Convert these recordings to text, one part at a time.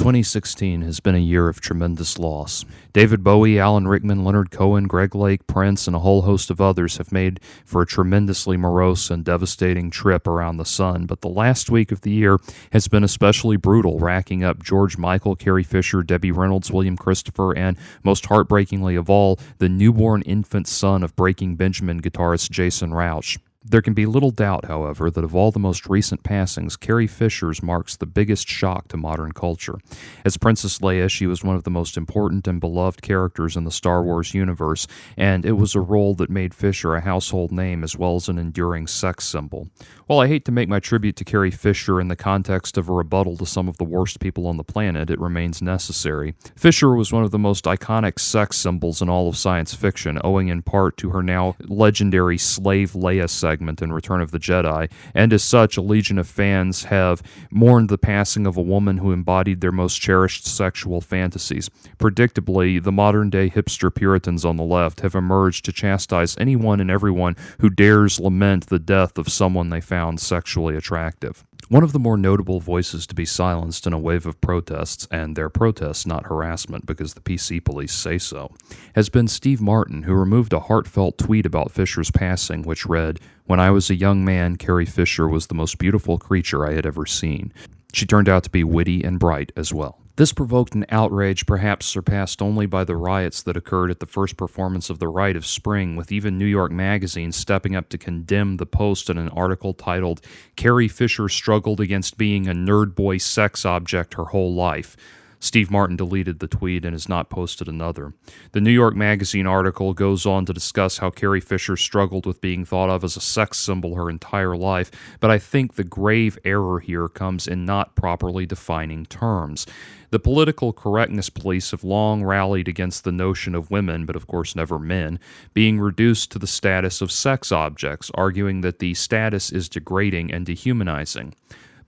2016 has been a year of tremendous loss. David Bowie, Alan Rickman, Leonard Cohen, Greg Lake, Prince, and a whole host of others have made for a tremendously morose and devastating trip around the sun, but the last week of the year has been especially brutal, racking up George Michael, Carrie Fisher, Debbie Reynolds, William Christopher, and, most heartbreakingly of all, the newborn infant son of Breaking Benjamin guitarist Jason Rauch. There can be little doubt, however, that of all the most recent passings, Carrie Fisher's marks the biggest shock to modern culture. As Princess Leia, she was one of the most important and beloved characters in the Star Wars universe, and it was a role that made Fisher a household name as well as an enduring sex symbol. While I hate to make my tribute to Carrie Fisher in the context of a rebuttal to some of the worst people on the planet, it remains necessary. Fisher was one of the most iconic sex symbols in all of science fiction, owing in part to her now legendary slave Leia segment in Return of the Jedi, and as such, a legion of fans have mourned the passing of a woman who embodied their most cherished sexual fantasies. Predictably, the modern-day hipster Puritans on the left have emerged to chastise anyone and everyone who dares lament the death of someone they found sexually attractive. One of the more notable voices to be silenced in a wave of protests, and their protests not harassment because the PC police say so, has been Steve Martin, who removed a heartfelt tweet about Fisher's passing, which read, "When I was a young man, Carrie Fisher was the most beautiful creature I had ever seen. She turned out to be witty and bright as well." This provoked an outrage perhaps surpassed only by the riots that occurred at the first performance of The Rite of Spring, with even New York Magazine stepping up to condemn the post in an article titled, "Carrie Fisher Struggled Against Being a Nerd Boy Sex Object Her Whole Life." Steve Martin deleted the tweet and has not posted another. The New York Magazine article goes on to discuss how Carrie Fisher struggled with being thought of as a sex symbol her entire life, but I think the grave error here comes in not properly defining terms. The political correctness police have long rallied against the notion of women, but of course never men, being reduced to the status of sex objects, arguing that the status is degrading and dehumanizing.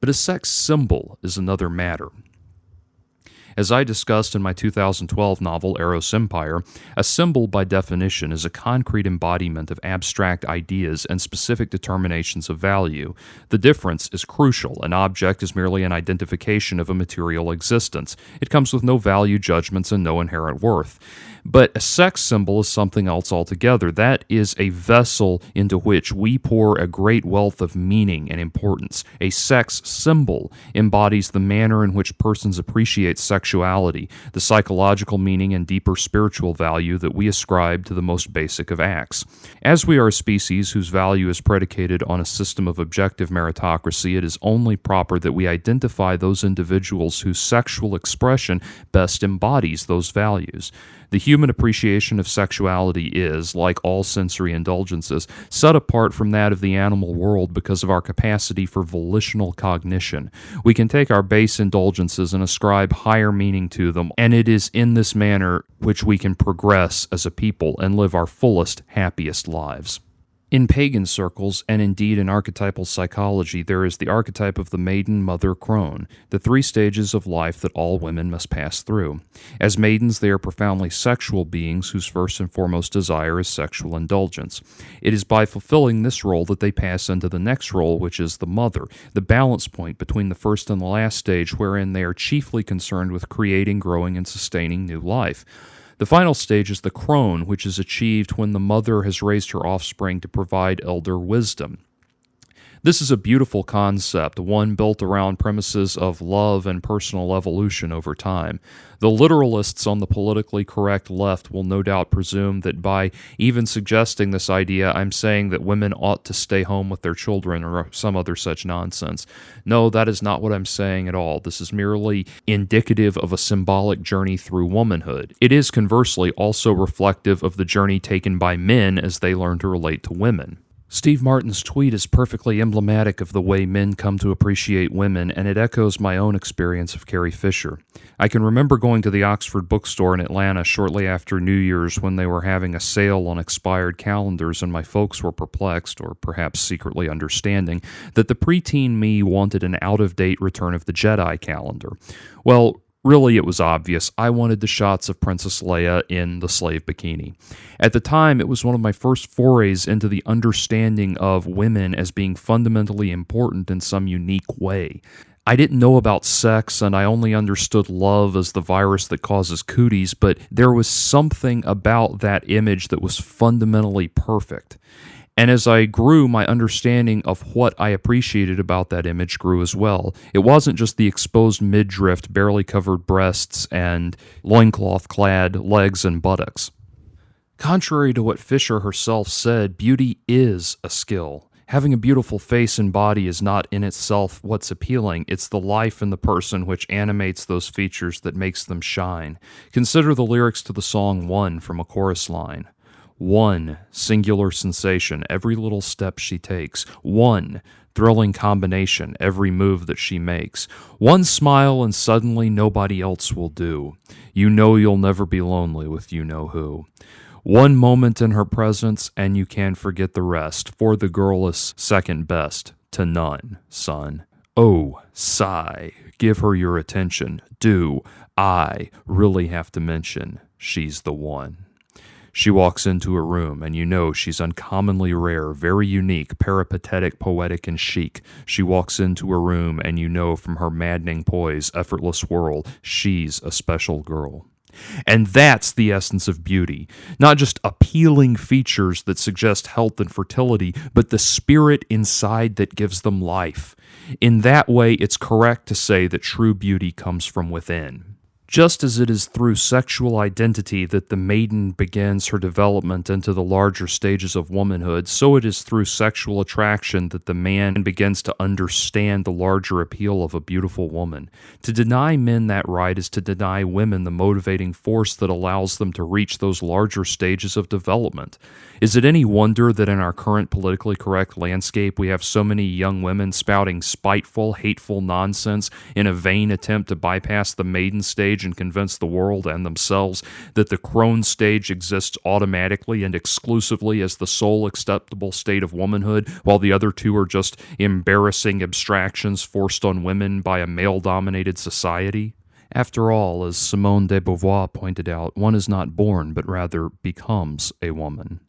But a sex symbol is another matter. As I discussed in my 2012 novel Eros Empire, a symbol by definition is a concrete embodiment of abstract ideas and specific determinations of value. The difference is crucial. An object is merely an identification of a material existence. It comes with no value judgments and no inherent worth. But a sex symbol is something else altogether. That is a vessel into which we pour a great wealth of meaning and importance. A sex symbol embodies the manner in which persons appreciate sexuality, the psychological meaning and deeper spiritual value that we ascribe to the most basic of acts. As we are a species whose value is predicated on a system of objective meritocracy, it is only proper that we identify those individuals whose sexual expression best embodies those values. The human appreciation of sexuality is, like all sensory indulgences, set apart from that of the animal world because of our capacity for volitional cognition. We can take our base indulgences and ascribe higher meaning to them, and it is in this manner which we can progress as a people and live our fullest, happiest lives. In pagan circles, and indeed in archetypal psychology, there is the archetype of the maiden, mother, crone, the three stages of life that all women must pass through. As maidens, they are profoundly sexual beings whose first and foremost desire is sexual indulgence. It is by fulfilling this role that they pass into the next role, which is the mother, the balance point between the first and the last stage, wherein they are chiefly concerned with creating, growing, and sustaining new life. The final stage is the crone, which is achieved when the mother has raised her offspring to provide elder wisdom. This is a beautiful concept, one built around premises of love and personal evolution over time. The literalists on the politically correct left will no doubt presume that by even suggesting this idea, I'm saying that women ought to stay home with their children or some other such nonsense. No, that is not what I'm saying at all. This is merely indicative of a symbolic journey through womanhood. It is conversely also reflective of the journey taken by men as they learn to relate to women. Steve Martin's tweet is perfectly emblematic of the way men come to appreciate women, and it echoes my own experience of Carrie Fisher. I can remember going to the Oxford bookstore in Atlanta shortly after New Year's when they were having a sale on expired calendars, and my folks were perplexed, or perhaps secretly understanding, that the preteen me wanted an out-of-date Return of the Jedi calendar. Well, really, it was obvious. I wanted the shots of Princess Leia in the slave bikini. At the time, it was one of my first forays into the understanding of women as being fundamentally important in some unique way. I didn't know about sex, and I only understood love as the virus that causes cooties, but there was something about that image that was fundamentally perfect. And as I grew, my understanding of what I appreciated about that image grew as well. It wasn't just the exposed midriff, barely covered breasts, and loincloth-clad legs and buttocks. Contrary to what Fisher herself said, beauty is a skill. Having a beautiful face and body is not in itself what's appealing. It's the life in the person which animates those features that makes them shine. Consider the lyrics to the song One from a chorus line. One singular sensation, every little step she takes. One thrilling combination, every move that she makes. One smile and suddenly nobody else will do. You know you'll never be lonely with you know who. One moment in her presence and you can forget the rest, for the girl is second best to none, son. Oh, sigh, give her your attention. Do, I really have to mention, she's the one. She walks into a room, and you know she's uncommonly rare, very unique, peripatetic, poetic, and chic. She walks into a room, and you know from her maddening poise, effortless whirl, she's a special girl. And that's the essence of beauty. Not just appealing features that suggest health and fertility, but the spirit inside that gives them life. In that way, it's correct to say that true beauty comes from within. Just as it is through sexual identity that the maiden begins her development into the larger stages of womanhood, so it is through sexual attraction that the man begins to understand the larger appeal of a beautiful woman. To deny men that right is to deny women the motivating force that allows them to reach those larger stages of development. Is it any wonder that in our current politically correct landscape we have so many young women spouting spiteful, hateful nonsense in a vain attempt to bypass the maiden stage and convince the world and themselves that the crone stage exists automatically and exclusively as the sole acceptable state of womanhood, while the other two are just embarrassing abstractions forced on women by a male-dominated society? After all, as Simone de Beauvoir pointed out, one is not born, but rather becomes a woman.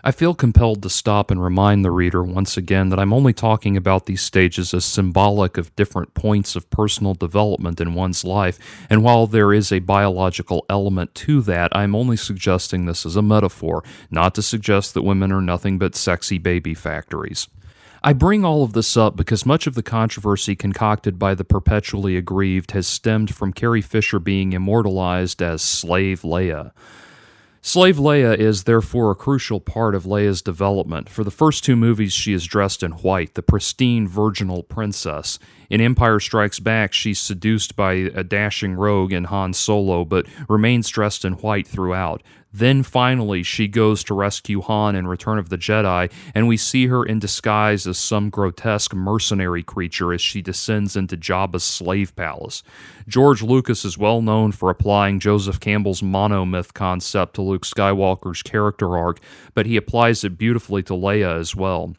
I feel compelled to stop and remind the reader once again that I'm only talking about these stages as symbolic of different points of personal development in one's life, and while there is a biological element to that, I'm only suggesting this as a metaphor, not to suggest that women are nothing but sexy baby factories. I bring all of this up because much of the controversy concocted by the perpetually aggrieved has stemmed from Carrie Fisher being immortalized as Slave Leia. Slave Leia is therefore a crucial part of Leia's development. For the first two movies, she is dressed in white, the pristine virginal princess. In Empire Strikes Back, she's seduced by a dashing rogue in Han Solo, but remains dressed in white throughout. Then finally, she goes to rescue Han in Return of the Jedi, and we see her in disguise as some grotesque mercenary creature as she descends into Jabba's slave palace. George Lucas is well known for applying Joseph Campbell's monomyth concept to Luke Skywalker's character arc, but he applies it beautifully to Leia as well.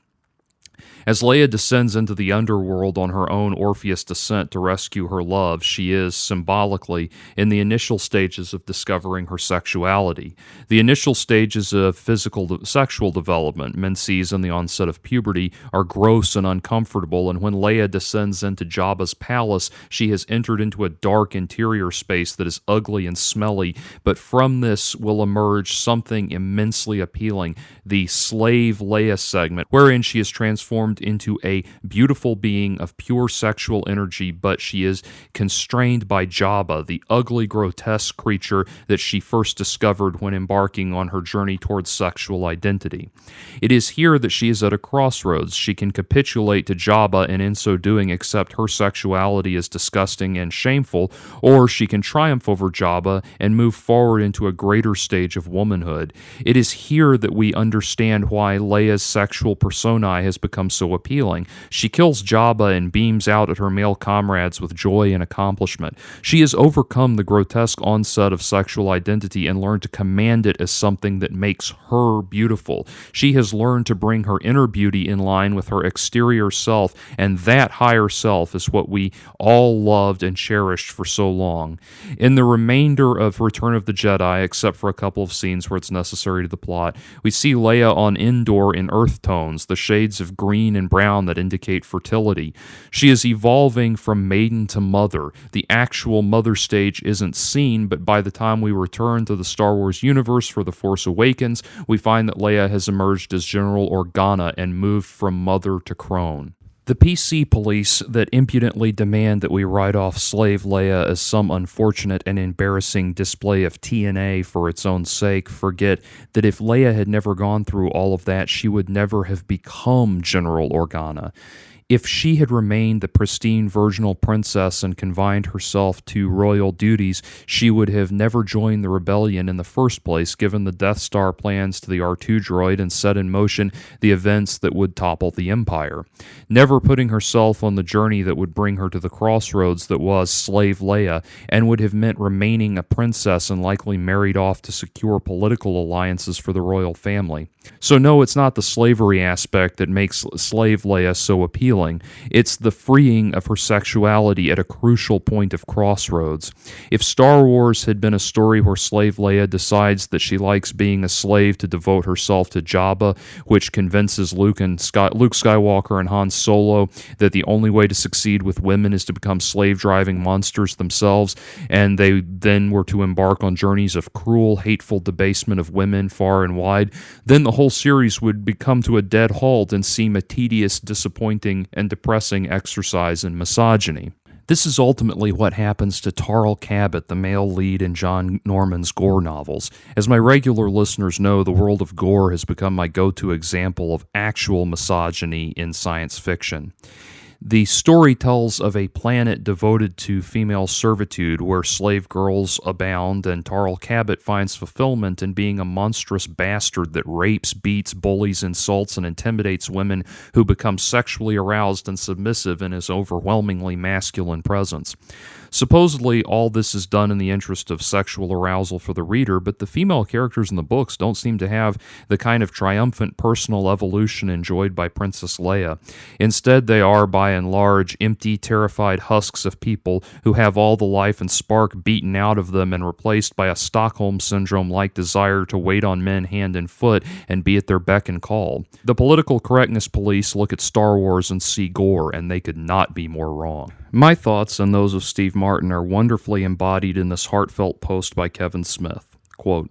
As Leia descends into the underworld on her own Orpheus descent to rescue her love, she is, symbolically, in the initial stages of discovering her sexuality. The initial stages of sexual development, menses and the onset of puberty, are gross and uncomfortable, and when Leia descends into Jabba's palace, she has entered into a dark interior space that is ugly and smelly, but from this will emerge something immensely appealing, the Slave Leia segment, wherein she is transformed into a beautiful being of pure sexual energy, but she is constrained by Jabba, the ugly, grotesque creature that she first discovered when embarking on her journey towards sexual identity. It is here that she is at a crossroads. She can capitulate to Jabba and in so doing accept her sexuality as disgusting and shameful, or she can triumph over Jabba and move forward into a greater stage of womanhood. It is here that we understand why Leia's sexual personae has become so appealing. She kills Jabba and beams out at her male comrades with joy and accomplishment. She has overcome the grotesque onset of sexual identity and learned to command it as something that makes her beautiful. She has learned to bring her inner beauty in line with her exterior self, and that higher self is what we all loved and cherished for so long. In the remainder of Return of the Jedi, except for a couple of scenes where it's necessary to the plot, we see Leia on Endor in earth tones, the shades of green green and brown that indicate fertility. She is evolving from maiden to mother. The actual mother stage isn't seen, but by the time we return to the Star Wars universe for The Force Awakens, we find that Leia has emerged as General Organa and moved from mother to crone. The PC police that impudently demand that we write off Slave Leia as some unfortunate and embarrassing display of TNA for its own sake forget that if Leia had never gone through all of that, she would never have become General Organa. If she had remained the pristine virginal princess and confined herself to royal duties, she would have never joined the rebellion in the first place, given the Death Star plans to the R2 droid and set in motion the events that would topple the Empire. Never putting herself on the journey that would bring her to the crossroads that was Slave Leia, and would have meant remaining a princess and likely married off to secure political alliances for the royal family. So no, it's not the slavery aspect that makes Slave Leia so appealing. It's the freeing of her sexuality at a crucial point of crossroads. If Star Wars had been a story where Slave Leia decides that she likes being a slave to devote herself to Jabba, which convinces Luke Skywalker and Han Solo that the only way to succeed with women is to become slave-driving monsters themselves, and they then were to embark on journeys of cruel, hateful debasement of women far and wide, then the whole series would come to a dead halt and seem a tedious, disappointing, and depressing exercise in misogyny. This is ultimately what happens to Tarl Cabot, the male lead in John Norman's Gore novels. As my regular listeners know, the world of Gore has become my go-to example of actual misogyny in science fiction. The story tells of a planet devoted to female servitude where slave girls abound, and Tarl Cabot finds fulfillment in being a monstrous bastard that rapes, beats, bullies, insults, and intimidates women who become sexually aroused and submissive in his overwhelmingly masculine presence. Supposedly, all this is done in the interest of sexual arousal for the reader, but the female characters in the books don't seem to have the kind of triumphant personal evolution enjoyed by Princess Leia. Instead, they are, by and large, empty, terrified husks of people who have all the life and spark beaten out of them and replaced by a Stockholm Syndrome-like desire to wait on men hand and foot and be at their beck and call. The political correctness police look at Star Wars and see Gore, and they could not be more wrong. My thoughts and those of Steve Martin are wonderfully embodied in this heartfelt post by Kevin Smith. Quote,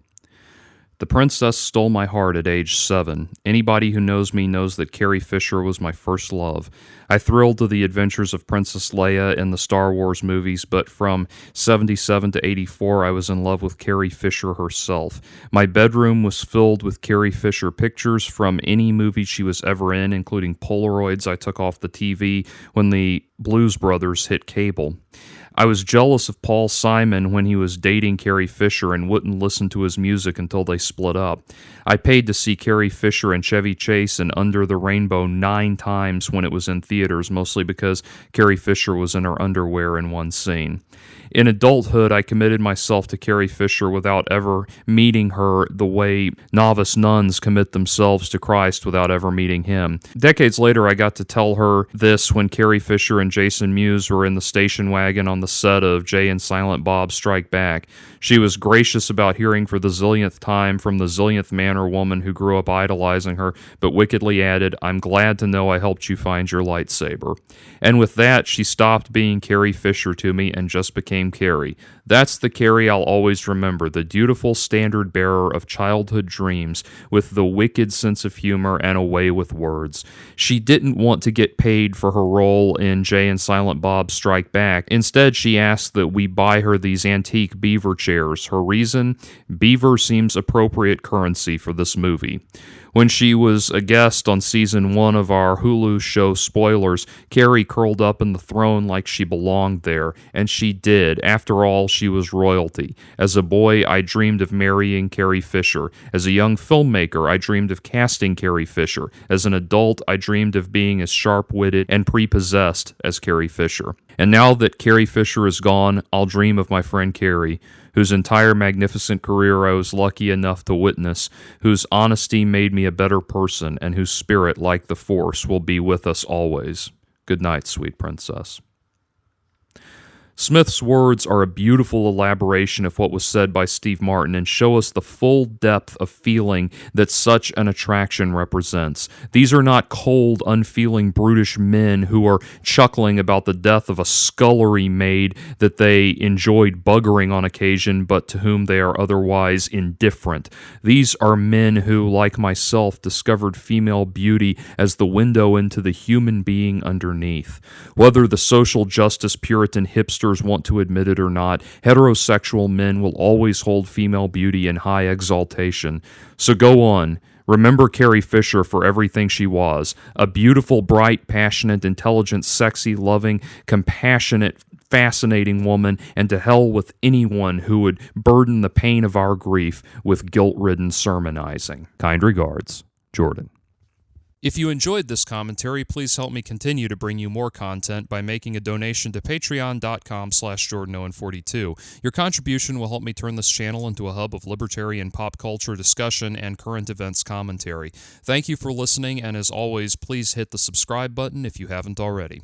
"The princess stole my heart at age 7. Anybody who knows me knows that Carrie Fisher was my first love. I thrilled to the adventures of Princess Leia in the Star Wars movies, but from 77 to 84, I was in love with Carrie Fisher herself. My bedroom was filled with Carrie Fisher pictures from any movie she was ever in, including Polaroids I took off the TV when the Blues Brothers hit cable. I was jealous of Paul Simon when he was dating Carrie Fisher and wouldn't listen to his music until they split up. I paid to see Carrie Fisher and Chevy Chase in Under the Rainbow 9 times when it was in theaters, mostly because Carrie Fisher was in her underwear in one scene. In adulthood, I committed myself to Carrie Fisher without ever meeting her the way novice nuns commit themselves to Christ without ever meeting him. Decades later, I got to tell her this when Carrie Fisher and Jason Mewes were in the station wagon on the set of Jay and Silent Bob Strike Back. She was gracious about hearing for the zillionth time from the zillionth man or woman who grew up idolizing her, but wickedly added, 'I'm glad to know I helped you find your lightsaber.' And with that, she stopped being Carrie Fisher to me and just became Carrie. That's the Carrie I'll always remember, the dutiful standard bearer of childhood dreams with the wicked sense of humor and a way with words. She didn't want to get paid for her role in Jay and Silent Bob Strike Back. Instead, she asked that we buy her these antique beaver chairs. Her reason? Beaver seems appropriate currency for this movie. When she was a guest on season 1 of our Hulu show Spoilers, Carrie curled up in the throne like she belonged there, and she did. After all, she was royalty. As a boy, I dreamed of marrying Carrie Fisher. As a young filmmaker, I dreamed of casting Carrie Fisher. As an adult, I dreamed of being as sharp-witted and prepossessed as Carrie Fisher. And now that Carrie Fisher is gone, I'll dream of my friend Carrie, whose entire magnificent career I was lucky enough to witness, whose honesty made me a better person, and whose spirit, like the Force, will be with us always. Good night, sweet princess." Smith's words are a beautiful elaboration of what was said by Steve Martin and show us the full depth of feeling that such an attraction represents. These are not cold, unfeeling, brutish men who are chuckling about the death of a scullery maid that they enjoyed buggering on occasion, but to whom they are otherwise indifferent. These are men who, like myself, discovered female beauty as the window into the human being underneath. Whether the social justice Puritan hipsters want to admit it or not, heterosexual men will always hold female beauty in high exaltation. So go on. Remember Carrie Fisher for everything she was, a beautiful, bright, passionate, intelligent, sexy, loving, compassionate, fascinating woman, and to hell with anyone who would burden the pain of our grief with guilt-ridden sermonizing. Kind regards, Jordan. If you enjoyed this commentary, please help me continue to bring you more content by making a donation to patreon.com/JordanOwen42. Your contribution will help me turn this channel into a hub of libertarian pop culture discussion and current events commentary. Thank you for listening, and as always, please hit the subscribe button if you haven't already.